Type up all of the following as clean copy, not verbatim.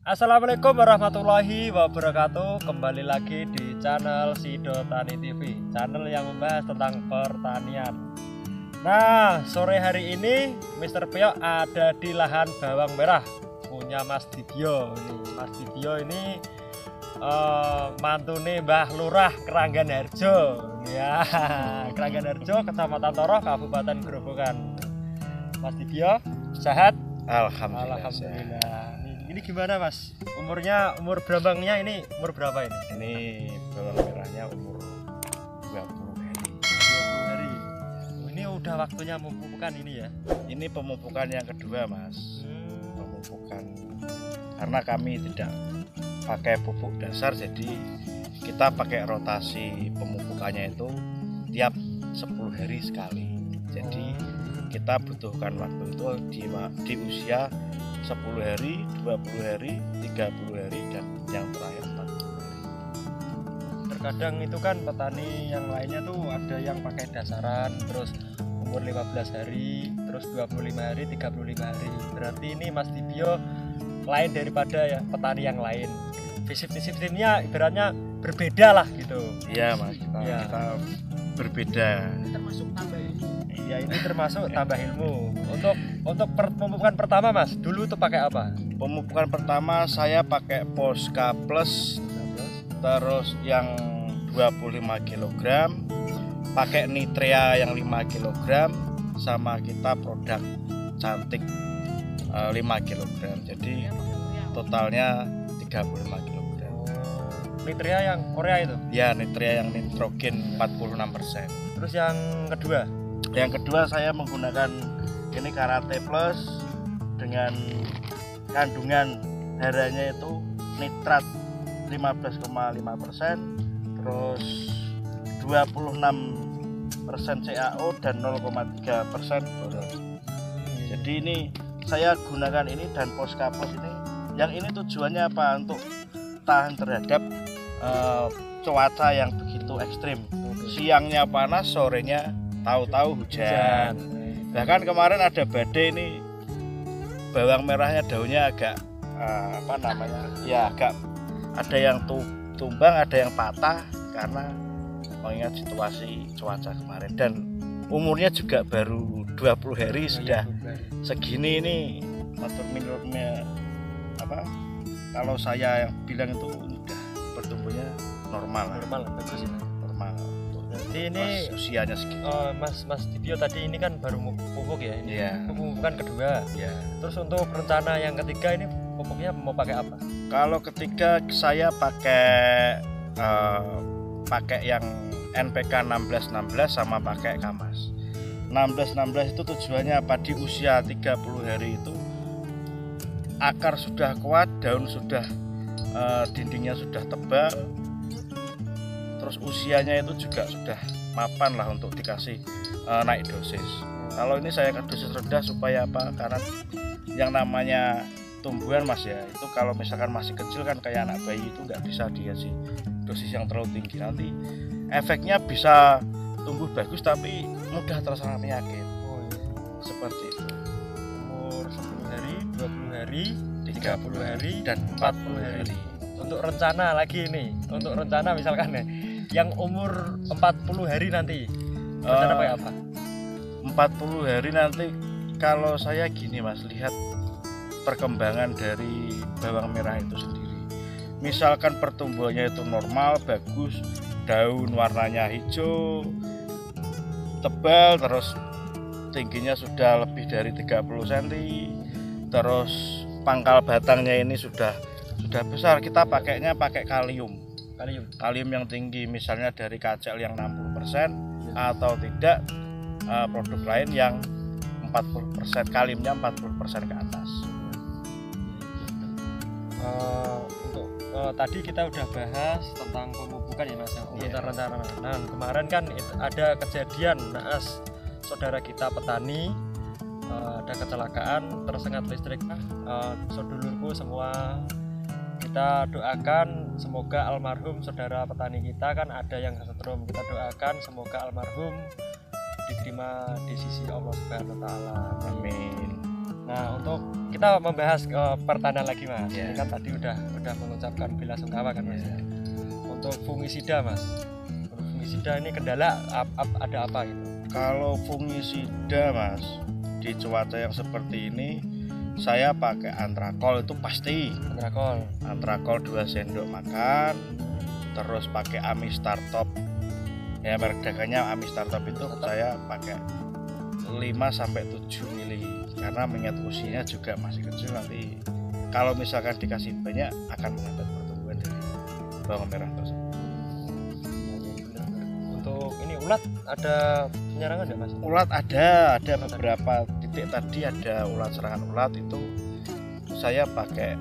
Assalamualaikum warahmatullahi wabarakatuh. Kembali lagi di channel Sido Tani TV, channel yang membahas tentang pertanian. Nah, sore hari ini Mr. Pio ada di lahan bawang merah punya Mas Dibio. Mas Dibio ini mantune Mbah Lurah Keranggan Harjo. Ya, Keranggan Harjo, Kecamatan Toroh, Kabupaten Grobogan. Mas Dibio sehat? Alhamdulillah. Ini gimana Mas? Umur brambangnya ini umur berapa ini? Ini bawang merahnya umur 20 hari. 20 hari. Ini udah waktunya memupukan ini ya? Ini pemupukan yang kedua Mas. Pemupukan karena kami tidak pakai pupuk dasar, jadi kita pakai rotasi pemupukannya itu tiap 10 hari sekali. Jadi kita butuhkan waktu itu di usia 10 hari, 20 hari, 30 hari, dan yang terakhir 40 hari. Terkadang itu kan petani yang lainnya tuh ada yang pakai dasaran, terus umur 15 hari, terus 25 hari, 35 hari. Berarti ini Mas Dibio lain daripada ya petani yang lain. Prinsip-prinsipnya ibaratnya berbeda lah gitu. Iya Mas, kita berbeda. Termasuk tambah ilmu. Iya, ini termasuk tambah ilmu. Untuk pemupukan pertama Mas, dulu tuh pakai apa? Pemupukan pertama saya pakai Posca Plus, terus yang 25 kg, pakai Nitrea yang 5 kg, sama kita produk cantik 5 kg. Jadi totalnya 35 kg. Nitrea yang Korea itu? Ya, Nitrea yang nitrogen 46%. Terus yang kedua? Yang kedua saya menggunakan ini Karate Plus dengan kandungan darahnya itu nitrat 15,5%, terus 26% CaO dan 0,3% boron. Jadi ini saya gunakan ini dan Posca Plus ini. Yang ini tujuannya apa? Untuk tahan terhadap cuaca yang begitu ekstrim. Siangnya panas, sorenya tahu-tahu hujan. Bahkan kemarin ada badai, ini bawang merahnya daunnya agak ya agak ada yang tumbang, ada yang patah karena mengingat situasi cuaca kemarin, dan umurnya juga baru 20 hari sudah segini. Ini menurutnya kalau saya yang bilang itu udah bertumbuhnya normal bagus ya. Normal. Jadi ini usianya segitu. Mas Dibio tadi ini kan baru pupuk ya, ini pemupukan kedua. Iya. Terus untuk rencana yang ketiga ini pupuknya mau pakai apa? Kalau ketiga saya pakai yang NPK 1616 sama pakai Kamas. 1616 itu tujuannya apa? Di usia 30 hari itu akar sudah kuat, daun sudah dindingnya sudah tebal, terus usianya itu juga sudah mapan lah untuk dikasih naik dosis. Kalau ini saya ke dosis rendah supaya apa? Karena yang namanya tumbuhan Mas ya, itu kalau misalkan masih kecil kan kayak anak bayi, itu nggak bisa dikasih dosis yang terlalu tinggi, nanti efeknya bisa tumbuh bagus tapi mudah terserang penyakit. Seperti itu. Umur 10 hari, 20 hari, 30 hari, dan 40 hari. Untuk rencana lagi nih, untuk rencana misalkan ya, yang umur 40 hari nanti rencana pakai apa? 40 hari nanti kalau saya gini Mas, lihat perkembangan dari bawang merah itu sendiri. Misalkan pertumbuhannya itu normal, bagus, daun warnanya hijau, tebal, terus tingginya sudah lebih dari 30 cm, terus pangkal batangnya ini sudah besar, kita pakainya pakai kalium yang tinggi, misalnya dari kacel yang 60% atau tidak produk lain yang 40%, kaliumnya 40% ke atas. Untuk tadi kita udah bahas tentang pemupukan ya Mas, rencana. Nah, kemarin kan ada kejadian naas saudara kita petani, ada kecelakaan tersengat listrik. Saudulurku semua kita doakan semoga almarhum saudara petani kita kan ada yang kesetrum, kita doakan semoga almarhum diterima di sisi Allah Subhanahu wa taala. Amin. Nah, untuk kita membahas pertanian lagi Mas. Yeah. Ini kan tadi udah mengucapkan belasungkawa kan Mas. Yeah. Untuk fungisida Mas. Untuk fungisida ini kendala ada apa gitu? Kalau fungisida Mas, di cuaca yang seperti ini saya pakai antrakol itu pasti. Antrakol 2 sendok makan. Terus pakai Amistar Top. Ya merek dagangnya Amistar Top itu saya pakai 5 sampai 7 mili karena mengingat usianya juga masih kecil, nanti kalau misalkan dikasih banyak akan menghambat pertumbuhan dari bawang merah tersebut. Untuk ini ulat ada penyerangan ya Mas? Ulat ada beberapa titik tadi ada ulat, serangan ulat itu saya pakai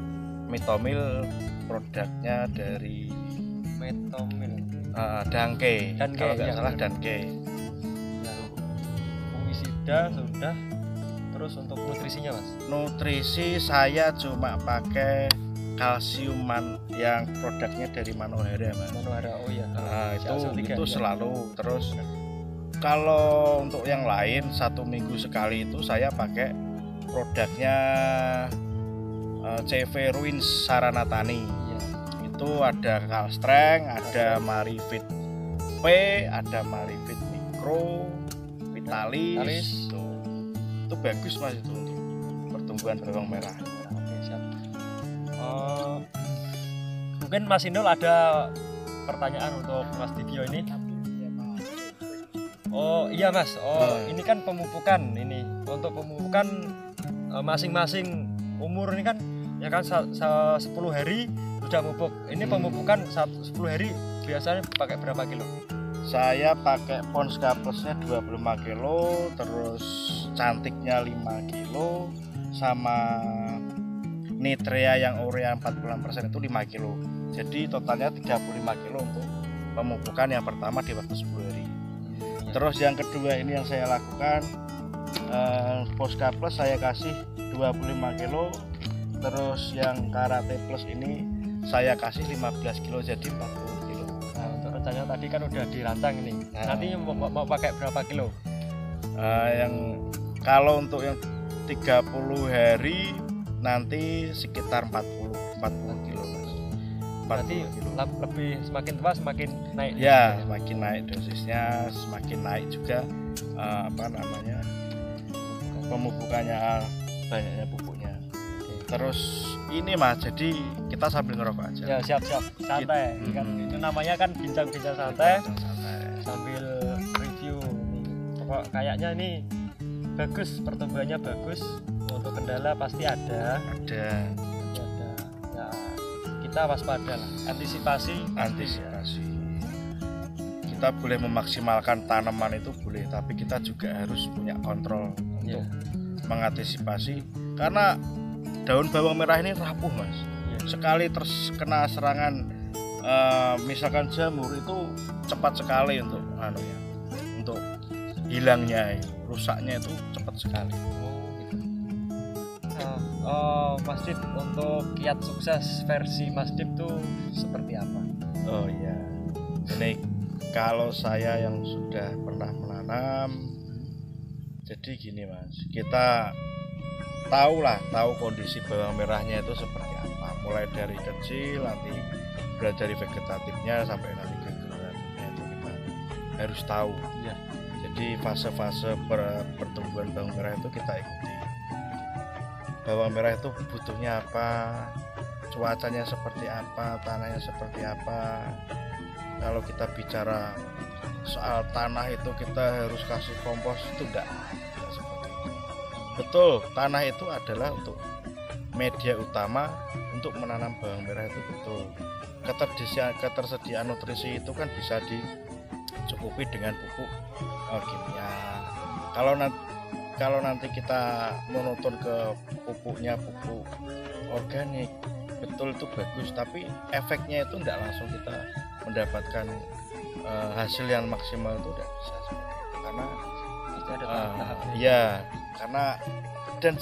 Mitomil, produknya dari Mitomil. Danke, kalau nggak salah Danke. Fungisida sudah. Terus untuk nutrisinya Mas? Nutrisi saya cuma pakai kalsium yang produknya dari Manohara Mas. Manohara, oh iya. Itu selalu. Terus kalau untuk yang lain 1 minggu sekali itu saya pakai produknya CV Ruins Saranatani. Iya. Itu ada Calstreng, ada Marifit P, ada Marifit Mikro, Vitalis. Itu bagus Mas itu untuk pertumbuhan bawang merah. Oke, siap. Mungkin Mas Inul ada pertanyaan untuk Mas Didyo ini. Oh iya Mas, ini kan pemupukan ini. Untuk pemupukan masing-masing umur ini kan ya kan 10 hari sudah pupuk. Ini pemupukan 10 hari biasanya pakai berapa kilo? Saya pakai Ponska Plusnya 25 kilo, terus Cantiknya 5 kilo, sama Nitrea yang urea 46% itu 5 kilo. Jadi totalnya 35 kilo untuk pemupukan yang pertama di waktu 10 hari. Terus yang kedua ini yang saya lakukan, Ponska Plus saya kasih 25 kilo, terus yang Karate Plus ini saya kasih 15 kilo jadi 40 kilo. Nah, untuk rencananya tadi kan udah dirancang ini. Nanti mau pakai berapa kilo? Yang kalau untuk yang 30 hari nanti sekitar 40 kilo Mas. Berarti lebih semakin tua semakin naik. Ya, semakin naik dosisnya, semakin naik juga pemupukannya, banyaknya pupuknya. Terus ini Mas, jadi kita sambil ngerokok aja. Ya, siap santai. Kan itu namanya kan bincang-bincang santai. Sambil review. Pokok kayaknya ini bagus, pertumbuhannya bagus. Untuk kendala pasti ada. Ya, kita waspada lah. Antisipasi. Kita boleh memaksimalkan tanaman itu boleh, tapi kita juga harus punya kontrol untuk mengantisipasi, karena daun bawang merah ini rapuh Mas. Sekali terkena serangan misalkan jamur itu cepat sekali untuk hilangnya, rusaknya itu cepat sekali. Mas Dip, untuk kiat sukses versi Mas Dip itu seperti apa? Oh iya, ini kalau saya yang sudah pernah menanam, jadi gini Mas, kita tahu kondisi bawang merahnya itu seperti apa, mulai dari kecil nanti dari vegetatifnya sampai nanti ke generatifnya itu kita harus tahu. Ya. Jadi fase-fase pertumbuhan bawang merah itu kita ikuti. Bawang merah itu butuhnya apa, cuacanya seperti apa, tanahnya seperti apa. Kalau kita bicara soal tanah itu kita harus kasih kompos, itu enggak seperti itu. Betul, tanah itu adalah untuk media utama untuk menanam bawang merah, itu betul. Ketersediaan nutrisi itu kan bisa dicukupi dengan pupuk kimia. Kalau nanti kita monoton ke pupuknya pupuk organik, betul itu bagus, tapi efeknya itu tidak langsung kita mendapatkan hasil yang maksimal, itu tidak bisa seperti itu. Karena dan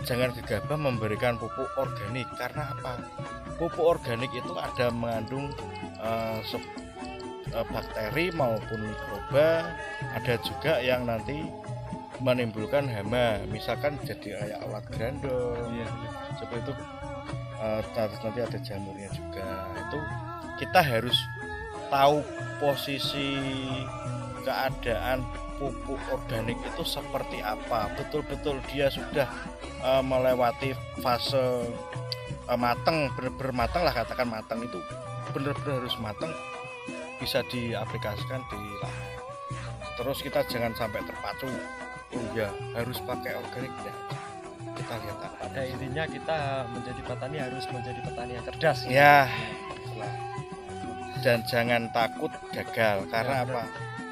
jangan gegabah memberikan pupuk organik. Karena apa? Pupuk organik itu ada mengandung bakteri maupun mikroba, ada juga yang nanti menimbulkan hama, misalkan jadi kayak alat grandong. Iya. Seperti itu nanti ada jamurnya juga. Itu kita harus tahu posisi keadaan pupuk organik itu seperti apa, betul-betul dia sudah melewati fase matang, benar-benar matang lah, katakan matang itu benar-benar harus matang, bisa diaplikasikan di lahan. Terus kita jangan sampai terpacu, oh ya harus pakai organik ya. Kita lihat apa. Pada intinya kita menjadi petani harus menjadi petani yang cerdas. Ya. Dan jangan takut gagal, karena Ya, apa?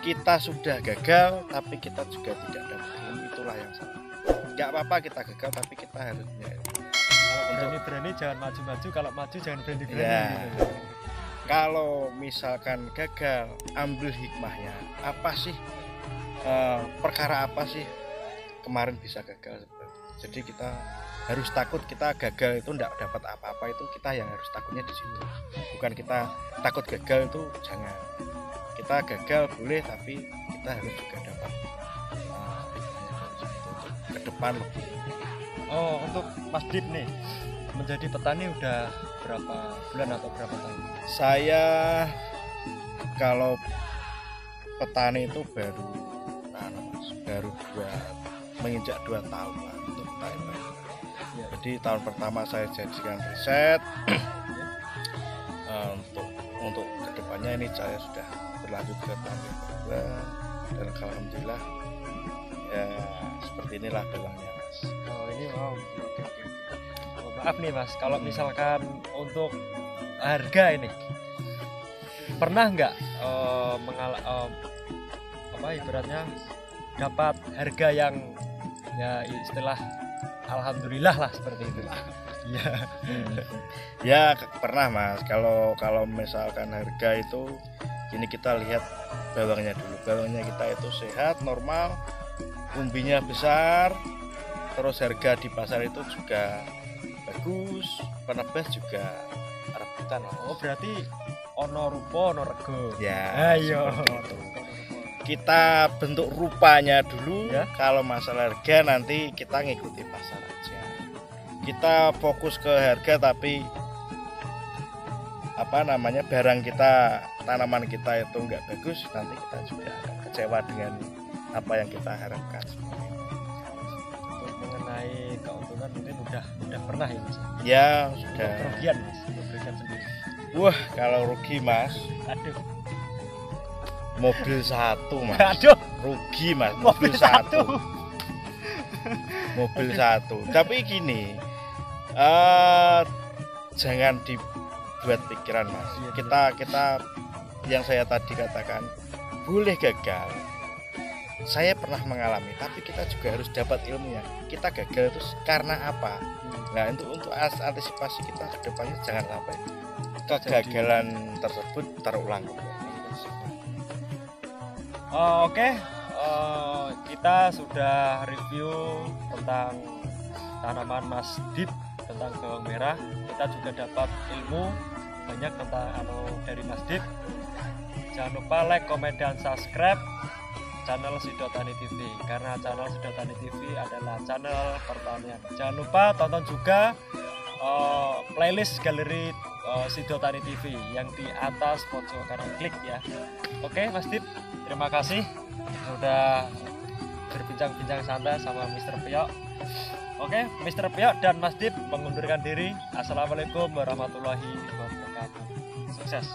Kita sudah gagal tapi kita juga tidak dapat ilmu, itulah yang salah. Nggak apa-apa kita gagal tapi kita harus punya ilmu. Kalau berani-berani jangan maju-maju, kalau maju jangan berani-berani. Ya. Gitu. Kalau misalkan gagal, ambil hikmahnya. Apa sih perkara apa sih kemarin bisa gagal? Jadi kita harus takut kita gagal itu enggak dapat apa-apa, itu kita yang harus takutnya di situ. Bukan kita takut gagal itu jangan. Kita gagal boleh tapi kita harus juga dapat untuk ke depan lebih. Oh, untuk Mas Dit nih menjadi petani udah berapa bulan atau berapa tahun? Saya kalau petani itu baru menginjak 2 tahun lah untuk petani. Ya. Jadi tahun pertama saya jadikan riset untuk kedepannya ini saya sudah berlanjut ke tahun yang kedua, dan alhamdulillah ya seperti inilah belangnya Mas. Oh ini wow. Oh, maaf nih Mas, kalau misalkan untuk harga ini pernah nggak ibaratnya dapat harga yang ya istilah alhamdulillah lah seperti itu. Iya. Ya pernah Mas. Kalau misalkan harga itu ini kita lihat bawangnya dulu. Bawangnya kita itu sehat, normal, umbinya besar, terus harga di pasar itu juga bagus, penebas juga rebutan. Oh berarti ono rupa ono rego. Ya. Ayo. Kita bentuk rupanya dulu ya. Kalau masalah harga nanti kita ngikuti pasar aja. Kita fokus ke harga tapi barang kita, tanaman kita itu enggak bagus, nanti kita juga akan kecewa dengan apa yang kita harapkan. Untuk mengenai keuntungan mungkin udah pernah ya Mas? Ya sudah. Kerugian Mas, kerugian sendiri. Wah kalau rugi Mas, Aduh. mobil 1 Mas. Aduh. Rugi Mas, Mobil 1. Mobil 1. Tapi gini, jangan dibuat pikiran Mas. Kita yang saya tadi katakan boleh gagal. Saya pernah mengalami, tapi kita juga harus dapat ilmunya. Kita gagal itu karena apa? Nah, untuk antisipasi kita ke depannya jangan sampai kegagalan tersebut terulang. Oke, kita sudah review tentang tanaman Mas Dit, tentang bawang merah. Kita juga dapat ilmu banyak tentang dari Mas Dit. Jangan lupa like, komen, dan subscribe channel Sidotani TV, karena channel Sidotani TV adalah channel pertanian. Jangan lupa tonton juga playlist galeri Sidotani TV yang di atas pojok kanan, klik ya. Oke Mas Dit, terima kasih sudah berbincang-bincang santai sama Mr. Piyok. Oke, Mr. Piyok dan Mas Dit mengundurkan diri. Assalamualaikum warahmatullahi wabarakatuh. Sukses.